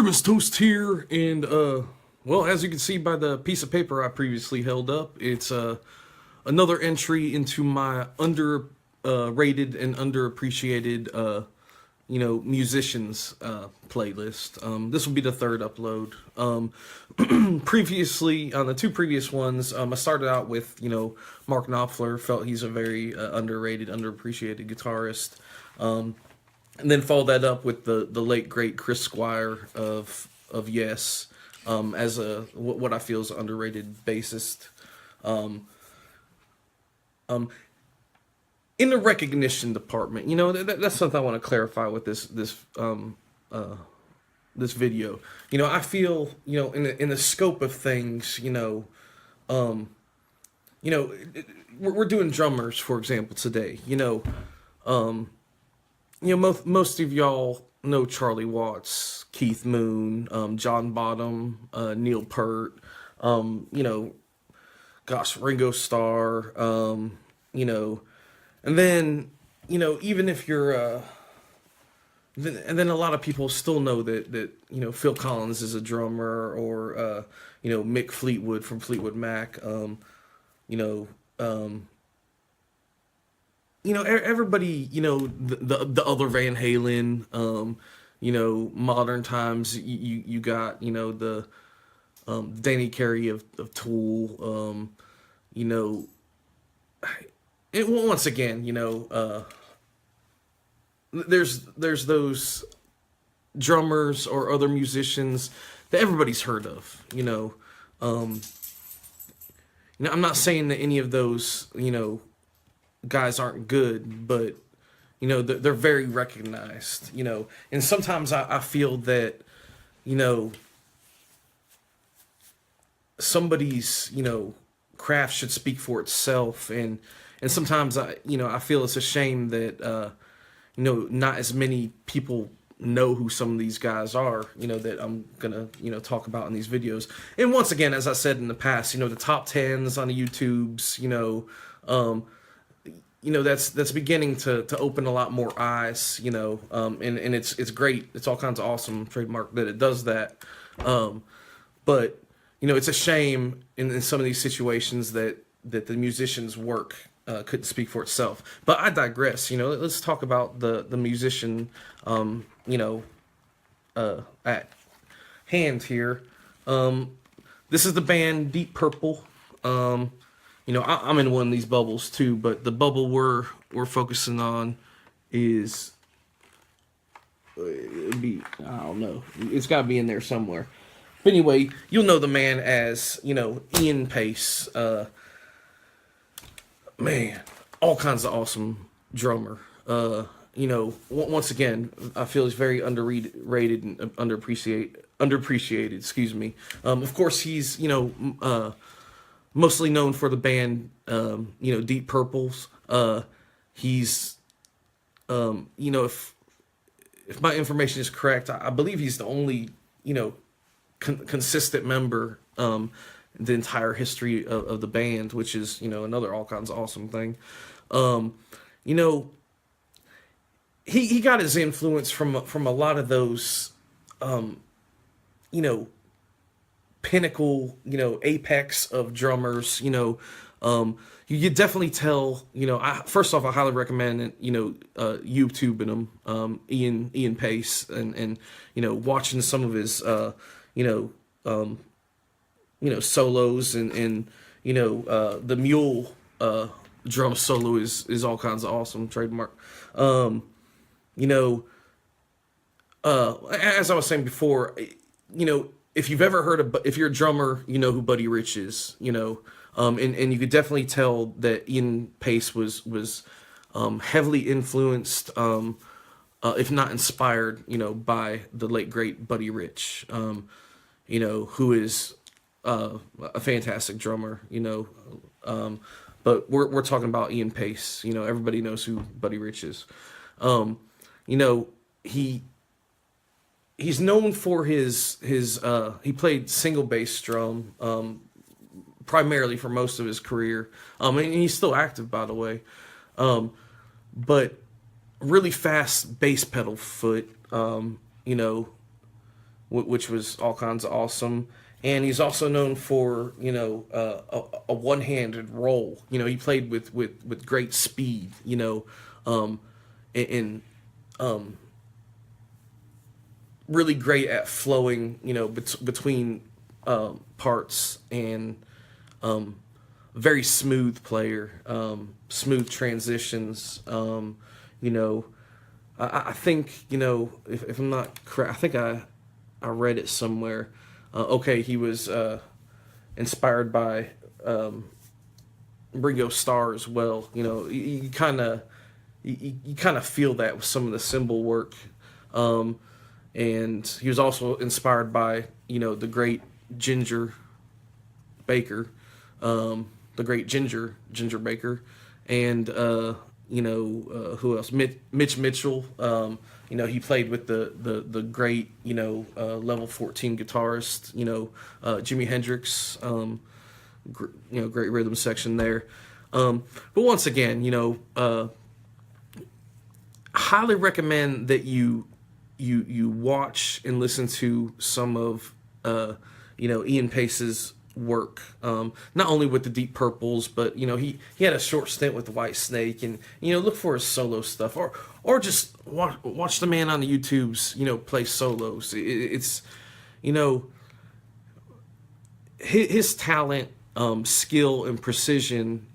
Grimace Toast here, and well, as you can see by the piece of paper I previously held up, it's another entry into my rated and underappreciated musicians playlist. This will be the third upload. Previously, on the two previous ones, I started out with Mark Knopfler. Felt he's a very underrated, underappreciated guitarist. And then follow that up with the late great Chris Squire of Yes, as what I feel is an underrated bassist. In the recognition department, that's something I want to clarify with this video. I feel in the scope of things, we're doing drummers, for example, today. Most of y'all know Charlie Watts, Keith Moon, John Bottom, Neil Peart, Ringo Starr, and then, even if you're, and then a lot of people still know that Phil Collins is a drummer, or, Mick Fleetwood from Fleetwood Mac, everybody, the other Van Halen, modern times, you got, the Danny Carey of Tool, once again, there's those drummers or other musicians that everybody's heard of, I'm not saying that any of those, guys aren't good, but they're very recognized, and sometimes I feel that somebody's craft should speak for itself, and sometimes I feel it's a shame that not as many people know who some of these guys are, that I'm gonna talk about in these videos. And once again, as I said in the past, the top tens on the YouTubes, that's beginning to open a lot more eyes, and it's great. It's all kinds of awesome trademark that it does that. But it's a shame in some of these situations that the musician's work couldn't speak for itself. But I digress. Let's talk about the musician, at hand here. This is the band Deep Purple. I'm in one of these bubbles too, but the bubble we're focusing on is, I don't know, it's got to be in there somewhere. But anyway, you'll know the man as Ian Paice. Man, all kinds of awesome drummer. Once again, I feel he's very underrated and underappreciated. Excuse me. Of course, he's mostly known for the band, Deep Purples. He's, if my information is correct, I believe he's the only, consistent member, the entire history of the band, which is, another all kinds of awesome thing. He got his influence from a lot of those, pinnacle, apex of drummers, you could definitely tell, first off, I highly recommend it, YouTubing him, Ian Paice, and watching some of his, solos, and the mule, drum solo is all kinds of awesome trademark. As I was saying before, if you've ever heard if you're a drummer, you know who Buddy Rich is, and you could definitely tell that Ian Paice was heavily influenced, if not inspired, by the late great Buddy Rich, who is a fantastic drummer, but we're talking about Ian Paice. Everybody knows who Buddy Rich is. He's known for his he played single bass drum, primarily for most of his career, and he's still active, by the way, but really fast bass pedal foot, which was all kinds of awesome. And he's also known for a one-handed roll. He played with great speed. And really great at flowing. Between parts, and very smooth player. Smooth transitions. I think if I'm not correct, I think I read it somewhere. Okay, he was inspired by Ringo Starr as well. You kind of feel that with some of the cymbal work, and he was also inspired by the great Ginger Baker, the great Ginger Baker, and who else? Mitch Mitchell. He played with the great level 14 guitarist. Jimi Hendrix. Great rhythm section there. But once again, highly recommend that you watch and listen to some of Ian Pace's work, not only with the Deep Purples, but he had a short stint with the White Snake, and look for his solo stuff, or just watch the man on the YouTubes play solos. It's his talent, skill, and precision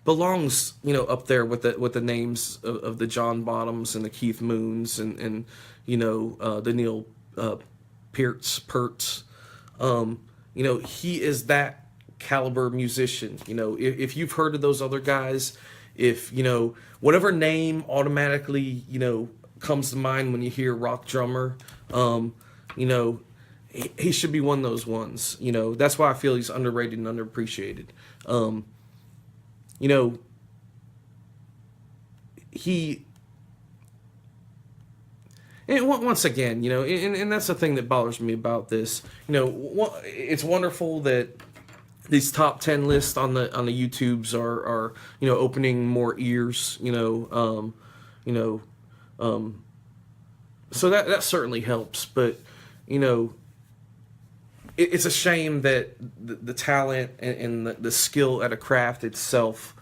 belongs up there with the names of the John Bottoms and the Keith Moons, and the Neil Pearts. He is that caliber musician. If you've heard of those other guys, if whatever name automatically comes to mind when you hear rock drummer, he should be one of those ones. That's why I feel he's underrated and underappreciated. He. And once again, and that's the thing that bothers me about this. It's wonderful that these top 10 lists on the YouTubes are opening more ears. So that certainly helps. But it's a shame that the talent and the skill at a craft itself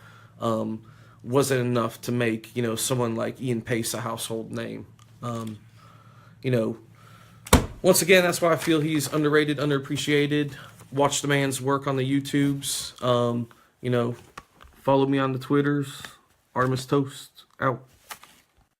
wasn't enough to make someone like Ian Paice a household name. Once again, that's why I feel he's underrated, underappreciated. Watch the man's work on the YouTubes. Follow me on the Twitters. Artemis Toast out.